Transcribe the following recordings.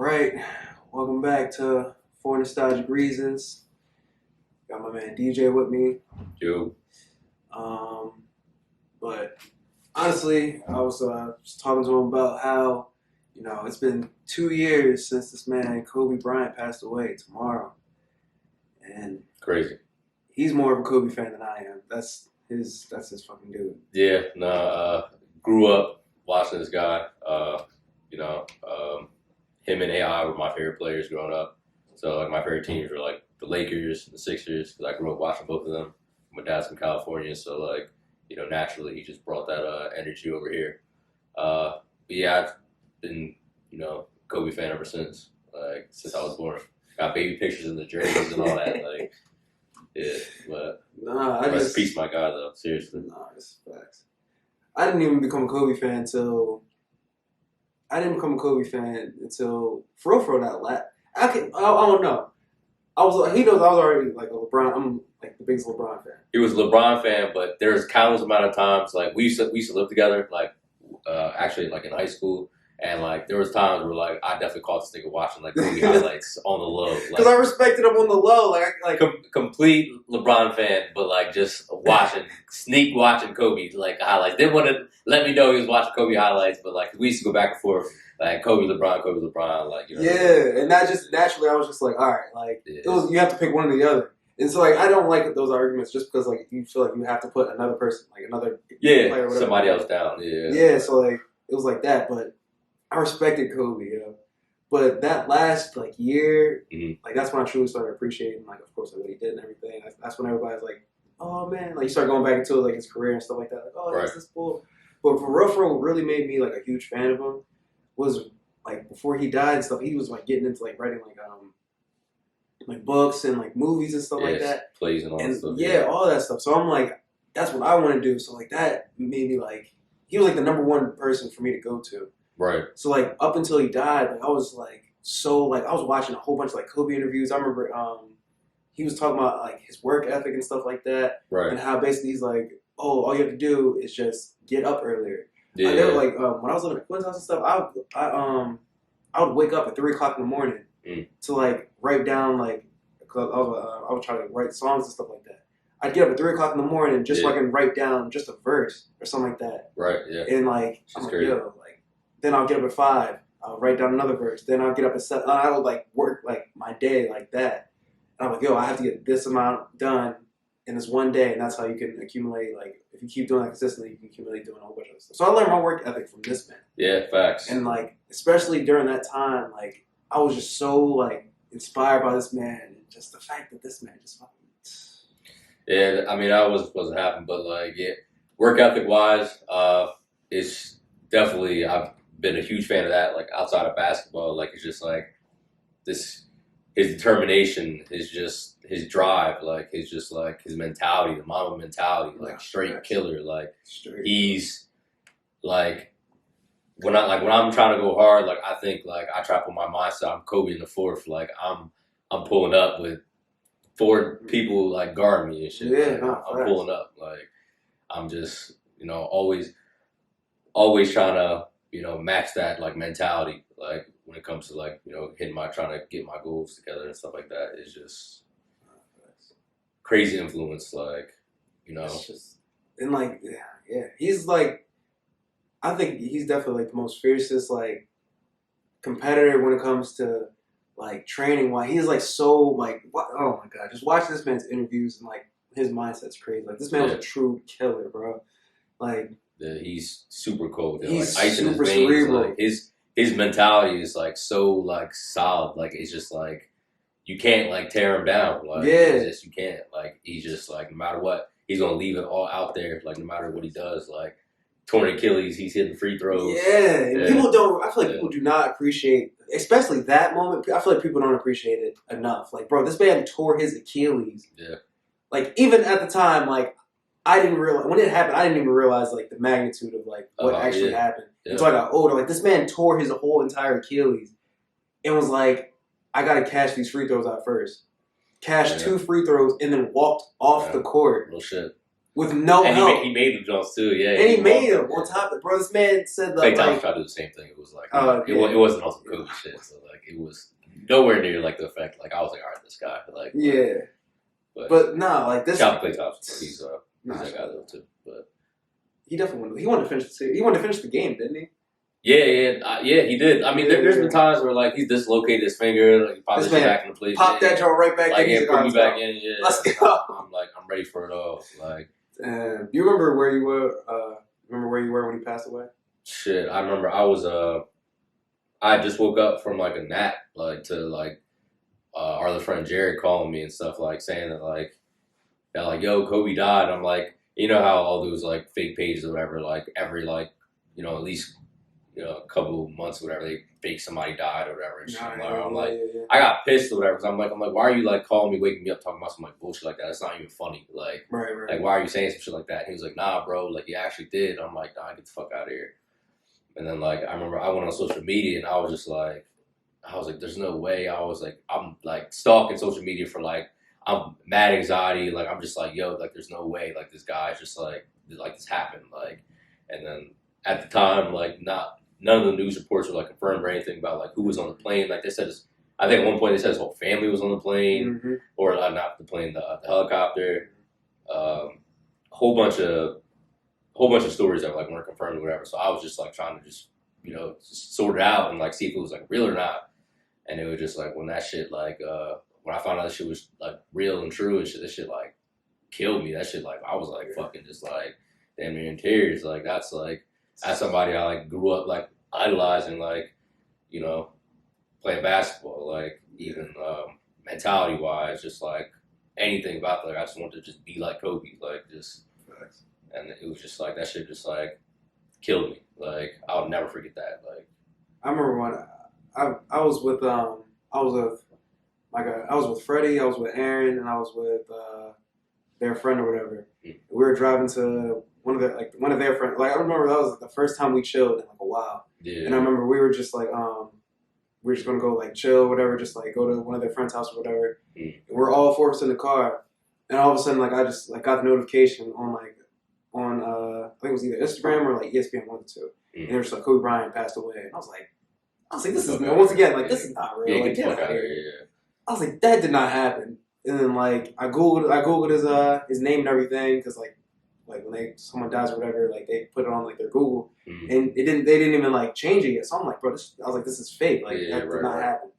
Right, welcome back to For Nostalgic Reasons. Got my man DJ with me. Yo. Um, but honestly, I was just talking to him about how, it's been 2 years since this man Kobe Bryant passed away tomorrow, and Crazy. he's more of a Kobe fan than I am. That's his fucking dude. Yeah, grew up watching this guy. Him and AI were my favorite players growing up. So like my favorite teams were like the Lakers, the Sixers, because I grew up watching both of them. My dad's from California, so like, naturally he just brought that energy over here. But yeah, I've been, Kobe fan ever since. Like since I was born. Got baby pictures in the jerseys and all that. Like, yeah, but rest in peace, my guy, though. Seriously. Nah, it's facts. I didn't even become a Kobe fan until for real that I don't know. He knows I was already like a LeBron. I'm like the biggest LeBron fan. He was a LeBron fan, but there's countless amount of times like we used to live together, like actually like in high school, and like there was times where like I definitely caught this nigga watching like Kobe highlights on the low, because I respected him on the low, complete LeBron fan, but like just sneak watching Kobe like highlights. Didn't want to let me know he was watching Kobe highlights, but like we used to go back and forth. Like Kobe LeBron, like Yeah, and that just naturally, I was just like, all right, like you have to pick one or the other, and so like I don't like those arguments just because like you feel like you have to put another person, like another player, or whatever, somebody else down, so like it was like that, but I respected Kobe, but that last like year, like that's when I truly started appreciating, like of course like what he did and everything. That's when everybody's like, oh man, like you start going back into like his career and stuff like that, like oh that's this bull. But for real, what really made me like a huge fan of him was like before he died and stuff, he was like getting into like writing like books and like movies and stuff like that, plays and all that stuff. Yeah, all that stuff. So I'm like, that's what I want to do. So like that made me like he was like the number one person for me to go to. Right. So like up until he died, like I was like I was watching a whole bunch of like Kobe interviews. I remember he was talking about like his work ethic and stuff like that, right? And how basically he's like, oh, all you have to do is just get up earlier. Yeah. They were like when I was living at Quinn's house and stuff, I would wake up at 3 o'clock in the morning to like write down like cause I would try to write songs and stuff like that. I'd get up at 3 o'clock in the morning just so I can write down just a verse or something like that. Right. Yeah. And like I'm like, yo, like then I'll get up at 5. I'll write down another verse. Then I'll get up at 7. I would like work like my day like that. And I'm like, yo, I have to get this amount done in this one day, and that's how you can accumulate. Like, if you keep doing that consistently, you can accumulate doing a whole bunch of stuff. So I learned my work ethic from this man. Yeah, facts. And like, especially during that time, like I was just so like inspired by this man, and just the fact that this man just fucking. Yeah, I mean, wasn't happening, but like, yeah, work ethic wise, it's definitely I've been a huge fan of that. Like outside of basketball, like it's just like this. His determination is just his drive, like his mentality, the Mamba mentality, like straight killer. Like he's like when I'm trying to go hard, like I think like I try to put my mindset. I'm Kobe in the fourth, like I'm pulling up with 4 people like guarding me and shit. Yeah, like, I'm pulling up, like I'm just always trying to match that like mentality, like. When it comes to like trying to get my goals together and stuff like that, it's just crazy influence. Like it's just and like yeah, he's like I think he's definitely like the most fiercest like competitor when it comes to like training. Why he's like so like oh my god, just watch this man's interviews and like his mindset's crazy. Like this man was a true killer, bro. Like he's super cold. He's like ice in his veins. cerebral. Like his mentality is like so like solid. Like it's just like you can't like tear him down. Like you can't. Like he's just like no matter what, he's gonna leave it all out there. Like no matter what he does, like torn Achilles, he's hitting free throws. Yeah. People don't. I feel like people do not appreciate, especially that moment. I feel like people don't appreciate it enough. Like bro, this man tore his Achilles. Yeah. Like even at the time, like I didn't realize when it happened. I didn't even realize like the magnitude of like what actually happened. Yeah. Until I got older. Like this man tore his whole entire Achilles, and was like, I gotta cash these free throws out first. Cashed 2 free throws and then walked off the court. Real shit. with no and help. he made them jumps too, yeah. And he made them on top of it. Bro, this man said that, Klay Thompson tried to do the same thing. It was like, it wasn't also Kobe shit. So, like, it was nowhere near, like, the effect. Like, I was like, all right, this guy. Like, yeah. But nah, like, this... Shout out to Klay Thompson. He's that guy, though, too. But he definitely wanted. He wanted to finish the series. He wanted to finish the game, didn't he? Yeah, he did. I mean, there's been times where, like, he's dislocated his finger, like, he popped back in the place. Pop that jaw right back in. Put me back in, yeah. Let's go. I'm ready for it all. Like, do you remember where you were? When he passed away? Shit, I remember I just woke up from, like, a nap, like, to, like, our other friend Jared calling me and stuff, like, saying that, like, yo, Kobe died. I'm like, you know how all those, like, fake pages or whatever, like, every, like, you know, at least, you know, a couple of months or whatever, they fake somebody died or whatever. And shit. I got pissed or whatever because I'm like, why are you, like, calling me, waking me up, talking about some, like, bullshit like that? It's not even funny. Like, like, why are you saying some shit like that? And he was like, nah, bro, like, you actually did. I'm like, nah, get the fuck out of here. And then, like, I remember I went on social media and I was just like, there's no way. I was like, I'm, like, stalking social media for, like, I'm mad anxiety. Like, I'm just like, yo, like, there's no way. Like, this guy's just like this happened. Like, and then at the time, like, none of the news reports were, like, confirmed or anything about, like, who was on the plane. Like, they said, I think at one point they said his whole family was on the plane, or not the plane, the helicopter. Whole bunch of stories that, like, weren't confirmed or whatever. So I was just, like, trying to just, you know, just sort it out and, like, see if it was, like, real or not. And it was just like when that shit, like, when I found out that shit was, like, real and true and shit, this shit, like, killed me. That shit, like, I was, like, fucking just, like, damn near in tears. Like, that's somebody I, like, grew up, like, idolizing, like, you know, playing basketball, like, even mentality wise, just, like, anything about that. Like, I just wanted to just be like Kobe, like, just, and it was just like that shit just, like, killed me. Like, I'll never forget that. Like, I remember when I was with Freddie, I was with Aaron, and I was with their friend or whatever. We were driving to one of their friends. Like, I remember that was, like, the first time we chilled in, like, a while. Yeah. And I remember we were just like we were just gonna go, like, chill, whatever, just, like, go to one of their friends' house or whatever. And we're all four of us in the car, and all of a sudden, like, I just, like, got the notification on I think it was either Instagram or, like, ESPN, one of the two. And it was like Kobe Bryant passed away, and I was like, this is once again, like, this is not real. Like, get out of here. Yeah. I was like, that did not happen. And then, like, I googled his name and everything, because, like when someone dies or whatever, like, they put it on, like, their Google, and they didn't even, like, change it yet. So I'm like, bro, I was like, this is fake. Like, that did not happen.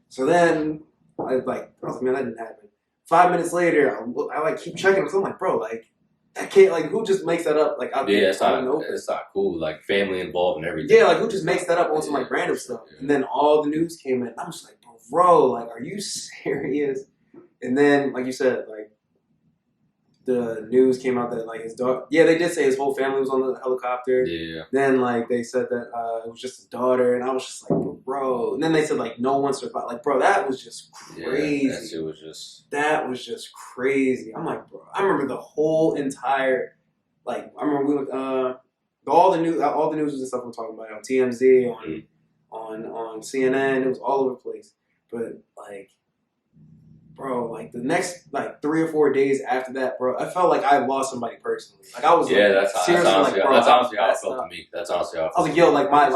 So then I was like, man, that didn't happen. 5 minutes later, I like keep checking, because I'm like, bro, like, I can't, like, who just makes that up? Like, it's not cool. Like, family involved and everything. Yeah, like, who just makes that up on some, like, random stuff? Yeah. And then all the news came in. I'm just like, bro, like, are you serious? And then, like you said, like, the news came out that, like, his daughter. Yeah, they did say his whole family was on the helicopter. Yeah. Then, like, they said that it was just his daughter, and I was just like, bro. And then they said, like, no one survived. Like, bro, that was just crazy. Yeah, that was just crazy. I'm like, bro. I remember the whole entire, like, I remember we went, all the news and stuff we're talking about on TMZ, on CNN. It was all over the place. But, like, bro, like, the next, like, 3 or 4 days after that, bro, I felt like I lost somebody personally. Like, I was, that's honestly how it felt to me. That's honestly how it felt. I was like, yo, like, I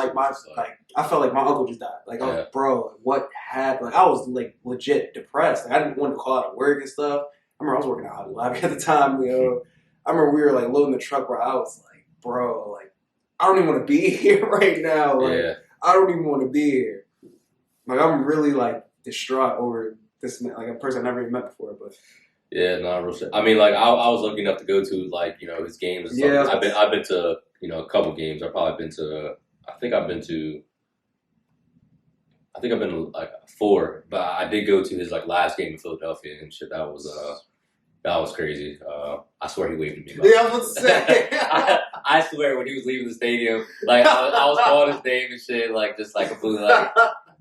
felt like my uncle just died. Like, I was like, bro, what happened? Like, I was, like, legit depressed. Like, I didn't want to call out of work and stuff. I remember I was working at Hobby Lobby at the time, yo. I remember we were, like, loading the truck where I was like, bro, like, I don't even want to be here right now. Like, I don't even want to be here. Like, I'm really, like, distraught over this, like, a person I never even met before, but yeah, no, real shit. I mean, like, I was lucky enough to go to, like, you know, his games and stuff. Yeah, I've been to, you know, a couple games. I think I've been to like 4, but I did go to his, like, last game in Philadelphia and shit. That was crazy. I swear he waved at me. Yeah, I was gonna say. I swear when he was leaving the stadium, like, I was calling his name and shit, like, just, like, completely, like,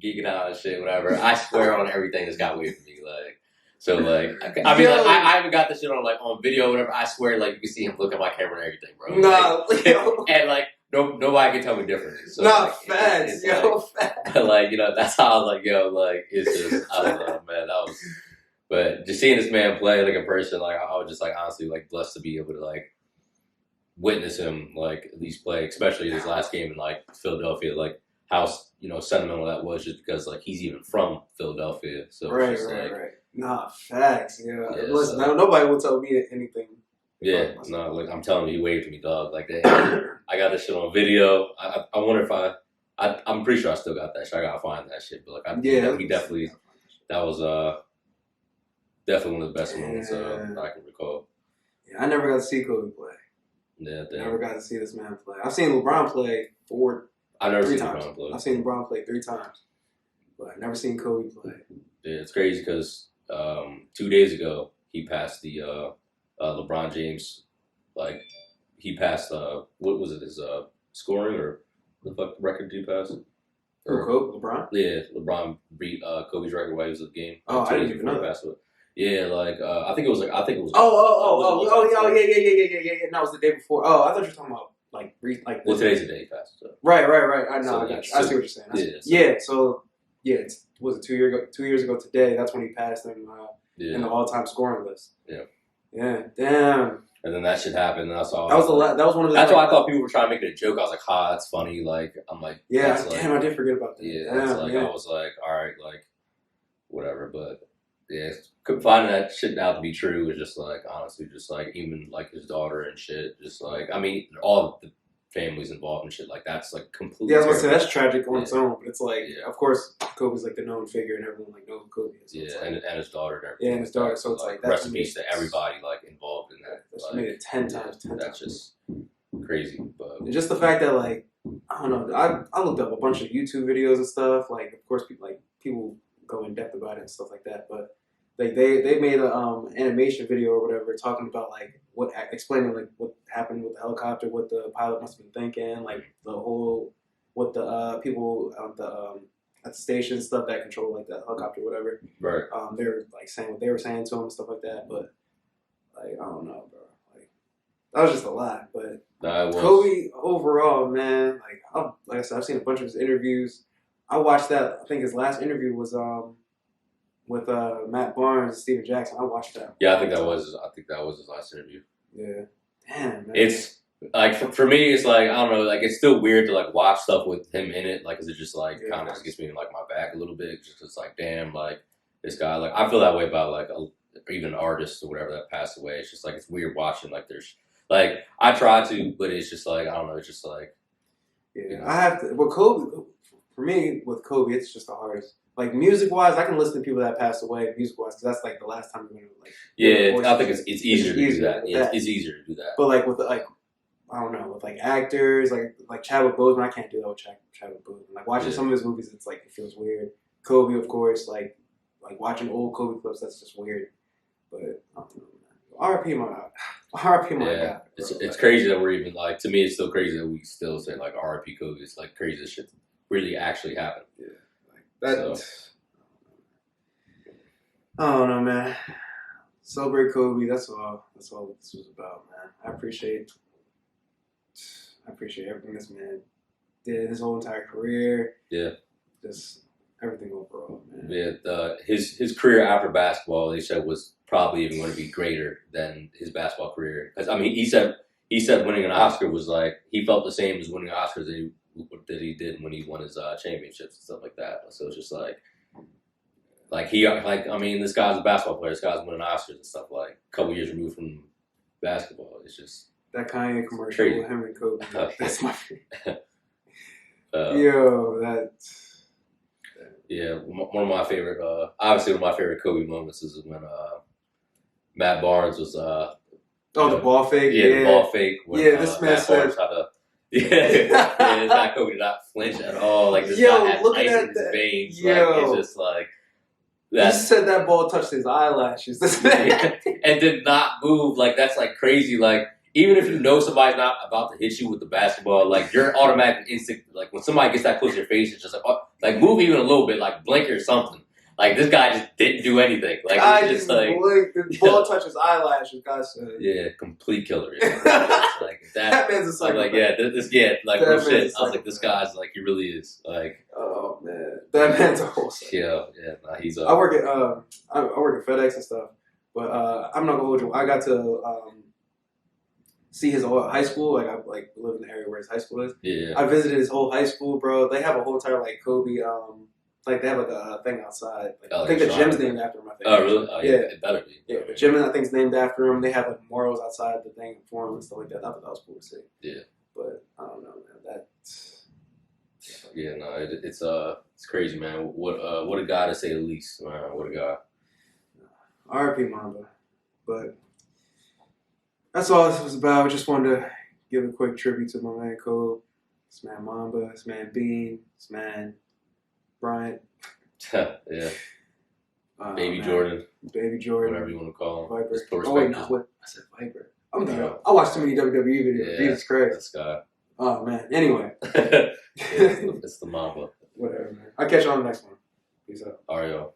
geeking out and shit, whatever. I swear on everything this guy waved at me, like. So, like, I mean, like, I haven't got this shit on, like, on video or whatever. I swear, like, you can see him look at my camera and everything, bro. Nah, like, and, like, nobody can tell me differently. So, nah, like, facts, yo, facts. But, like, you know, that's how I was like, yo, like, it's just, I don't know, man, but just seeing this man play, like, in person, like, I was just, like, honestly, like, blessed to be able to, like, witness him like at least play, especially his last game in like Philadelphia, like how sentimental that was, just because like he's even from Philadelphia, so Right, it's just right, like right. Nah, facts. Yeah. yeah, Listen, so, nobody will tell me anything. yeah, no, like I'm telling you, he waved to me, dog. Like I got this shit on video. I wonder if I'm pretty sure I still got that shit. I gotta find that shit, but like he definitely that was definitely one of the best moments I can recall. Yeah, I never got to see Kobe play. Yeah, never got to see this man play. I've seen LeBron play I've never three seen times. LeBron play. I've seen LeBron play 3 times, but I've never seen Kobe play. Yeah, it's crazy because 2 days ago he passed the LeBron James, like he passed what was it, his scoring or the fuck record did he pass? Kobe? LeBron? Yeah, LeBron beat Kobe's record while he was at the game. Oh, I didn't even know that. Yeah, like I think it was. Yeah. No, it was the day before. Oh, I thought you were talking about like. Well, today's the day he passed. So. Right. I know. So, I got you. I see what you're saying. Was it 2 years ago? 2 years ago today. That's when he passed him in the all-time scoring list. Yeah. Yeah. Damn. And then that shit happened. And I saw. That was one of the. That's why I thought people were trying to make it a joke. I was like, that's funny. Like, I'm like, yeah. Damn, I did forget about that. Yeah. I was like, all right, like, whatever. But yeah, finding that shit out to be true was just like, honestly, just like even like his daughter and shit. Just like, I mean, all the families involved and shit. Like, that's like completely. Yeah, I was gonna say that's tragic on its own. But it's like, of course, Kobe's like the known figure, and everyone like knows who Kobe is. So yeah, and his daughter. And yeah, and his daughter. So it's like that's rest in peace to everybody like involved in that. That's made it 10 times. That's just crazy. But and just the fact that like I don't know, I looked up a bunch of YouTube videos and stuff. Like, of course, people go in depth about it and stuff like that. But like they made a animation video or whatever talking about like explaining like what happened with the helicopter, what the pilot must have been thinking, like the whole what the people at the station stuff that control like the helicopter, whatever. Right. They were like saying what they were saying to him and stuff like that. But like I don't know, bro. Like that was just a lot. But Kobe overall, man, like I said, I've seen a bunch of his interviews. I watched that. I think his last interview was with Matt Barnes and Steven Jackson. I watched that. Yeah, I think that was his last interview. Yeah. Damn, man. It's like for me, it's like I don't know, like it's still weird to like watch stuff with him in it. Like, 'cause it just like kind of just gets me in like my back a little bit. Just 'cause like, damn, like this guy. Like I feel that way about like even artists or whatever that passed away. It's just like it's weird watching. Like there's like I try to, but it's just like I don't know. It's just like I have to. Well, Kobe. For me, with Kobe, it's just the hardest. Like music-wise, I can listen to people that passed away music-wise because that's like the last time you're gonna like. Yeah, I think it's easier to do that. It's easier to do that. But like with like, I don't know, with like actors, like Chadwick Boseman, I can't do that with Chadwick Boseman. Like watching some of his movies, it's like it feels weird. Kobe, of course, like watching old Kobe clips, that's just weird. But I don't know, man. R.I.P. my God. It's crazy that we're even like, to me, it's still crazy that we still say like R.I.P. Kobe. It's like crazy that shit really actually happened. Yeah. I don't know, man. Celebrate Kobe. That's all this was about, man. I appreciate everything this man did, his whole entire career. Yeah. Just everything overall, man. Yeah. His career after basketball, they said, was probably even going to be greater than his basketball career. Because I mean, he said winning an Oscar was like he felt the same as winning Oscars that he did when he won his championships and stuff like that. So it's just like I mean, this guy's a basketball player. This guy's winning Oscars and stuff like a couple years removed from basketball. It's just that Kanye commercial with him and Kobe. That's my favorite. Yeah, one of my favorite, obviously one of my favorite Kobe moments is when Matt Barnes was the ball fake. The ball fake. When, this man said. This guy Kobe did not flinch at all. Like this guy had ice in his veins. Like it's just like that. He said that ball touched his eyelashes. And did not move. Like that's like crazy. Like even if you know somebody's not about to hit you with the basketball, like your automatic instinct, like when somebody gets that close to your face, it's just like move even a little bit, like blink or something. Like this guy just didn't do anything. Like I just like the ball touches eyelashes. God said, yeah, complete killer. Yeah. Like that man's a psycho. Like real shit. I was like, this guy's like he really is like. Oh man, that man's a whole. Nah, he's. I work at FedEx and stuff, but I'm not gonna hold you. I got to see his whole high school. Like I live in the area where his high school is. Yeah. I visited his whole high school, bro. They have a whole entire like Kobe. Like they have like a thing outside. Like, I think the gym's named after him. I think. Oh really? Oh, yeah. It better be. Yeah, the gym I think is named after him. They have like murals outside the thing for him and stuff like that. I thought that was cool to see. Yeah. But I don't know, man. Yeah, no, it's crazy, man. What a guy to say the least, man. What a guy. R.I.P. Mamba. But that's all this was about. Just wanted to give a quick tribute to my man Kobe, this man Mamba, this man Bean, this man Bryant. Yeah. Baby Jordan. Baby Jordan. Whatever you want to call him. Viper. Oh, wait, no. What? I said Viper. I watched too many WWE videos. Yeah, Jesus Christ. This guy. Oh, man. Anyway. It's the Mamba. Whatever, man. I'll catch you on the next one. Peace out. Ario.